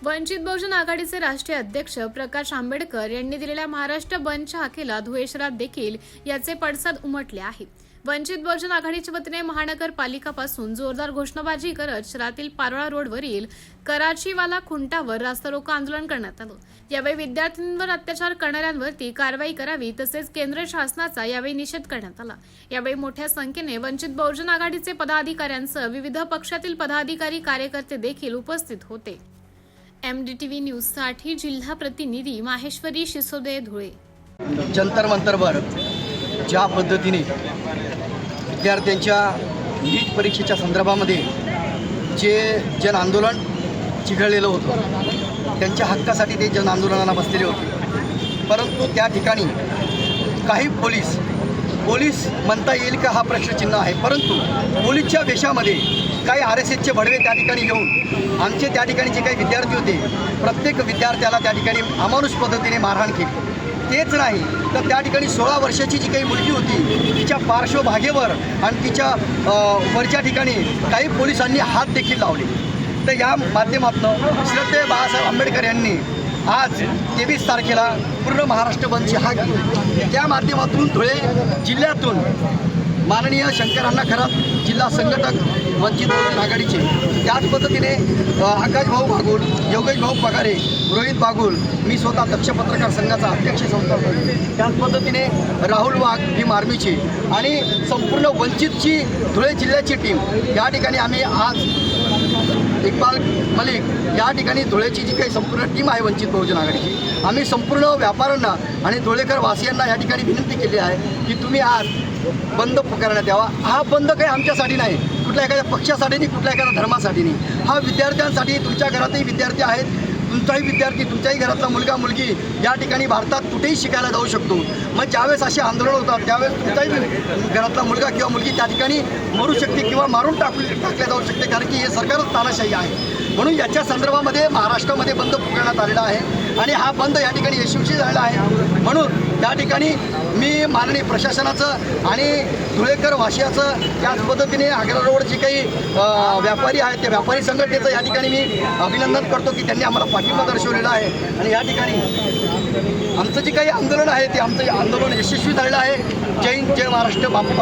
वंचित बहुजन आघाडीचे राष्ट्रीय अध्यक्ष प्रकाश आंबेडकर यांनी दिलेल्या महाराष्ट्र बंदच्या हाकेला धुळे शहरात देखील याचे पडसाद उमटले आहे। वंचित बहुजन आघाडीच्या वतीने महानगरपालिकापासून जोरदार घोषणाबाजी करत शहरातील पारोळा रोडवरील कराचीवाला खुंटावर रास्ता रोको आंदोलन करण्यात आलं। यावेळी विद्यार्थ्यांवर अत्याचार करणाऱ्यांवरती कारवाई करावी तसेच केंद्र शासनाचा यावेळी निषेध करण्यात आला। यावेळी मोठ्या संख्येने वंचित बहुजन आघाडीचे पदाधिकाऱ्यांसह विविध पक्षातील पदाधिकारी कार्यकर्ते देखील उपस्थित होते। MDTV न्यूजसाठी जिल्हा प्रतिनिधी माहेश्वरी शिसोदे, धुळे। जंतर मंतरवर ज्या पद्धतीने विद्यार्थ्यांच्या नीट परीक्षेच्या संदर्भामध्ये जे जन आंदोलन चिघळलेलं होतं, त्यांच्या हक्कासाठी ते जन आंदोलनाला बसलेले होते। परंतु त्या ठिकाणी काही पोलीस म्हणता येईल का हा प्रश्नचिन्ह आहे, परंतु पोलीसच्या वेशामध्ये काही RSSचे भडवे त्या ठिकाणी घेऊन आमचे त्या ठिकाणी जे काही विद्यार्थी होते, प्रत्येक विद्यार्थ्याला त्या ठिकाणी अमानुष पद्धतीने मारहाण केली। तेच नाही तर त्या ठिकाणी 16 वर्षाची जी काही मुलगी होती तिच्या पार्श्वभागेवर आणि तिच्या वरच्या ठिकाणी काही पोलिसांनी हात देखील लावले। तर या माध्यमातून श्रद्धेय बाळासाहेब आंबेडकर यांनी आज 23 तारखेला पूर्ण महाराष्ट्र बंदची हाक दिली। त्या माध्यमातून धुळे जिल्ह्यातून माननीय शंकरांना खरात जिल्हा संघटक वंचित बहुजन आघाडीचे, त्याच पद्धतीने आकाश भाऊ बागुल, योगेश भाऊ पगारे, रोहित बागुल, मी स्वतः दक्ष पत्रकार संघाचा अध्यक्ष संस्थापक, त्याच पद्धतीने राहुल वाघ ही मार्मीची आणि संपूर्ण वंचितची धुळे जिल्ह्याची टीम या ठिकाणी आम्ही आज इक्बाल मलिक या ठिकाणी धुळेची जी काही संपूर्ण टीम आहे वंचित बहुजन आघाडीची, आम्ही संपूर्ण व्यापाऱ्यांना आणि धुळेकर वासियांना या ठिकाणी विनंती केली आहे की तुम्ही आज बंद पुकारण्यात यावा। हा बंद काही आमच्यासाठी नाही, कुठल्या एखाद्या पक्षासाठी नाही, कुठल्या एखाद्या धर्मासाठी नाही, हा विद्यार्थ्यांसाठी। तुमच्या घरातही विद्यार्थी आहेत, तुमचाही विद्यार्थी, तुमच्याही घरातला मुलगा मुलगी या ठिकाणी भारतात कुठेही शिकायला जाऊ शकतो। मग ज्यावेळेस असे आंदोलन होतात त्यावेळेस तुमचाही घरातला मुलगा किंवा मुलगी त्या ठिकाणी मरू शकते किंवा मारून टाकल्या जाऊ शकते, कारण की हे सरकारच तानाशाही आहे। म्हणून याच्या संदर्भामध्ये महाराष्ट्रामध्ये बंद पुकारण्यात आलेला आहे आणि हा बंद या ठिकाणी यशस्वी झालेला आहे। म्हणून त्या ठिकाणी मी माननीय प्रशासनाचं आणि धुळेकर वासियाचं, त्याच पद्धतीने आग्रा रोड जे काही व्यापारी आहेत त्या व्यापारी संघटनेचं या ठिकाणी मी अभिनंदन करतो की त्यांनी आम्हाला पाठिंबा दर्शवलेला आहे आणि या ठिकाणी आमचं जे काही आंदोलन आहे ते आमचं आंदोलन यशस्वी झालेलं आहे। जय हिंद, जय महाराष्ट्र, बापू।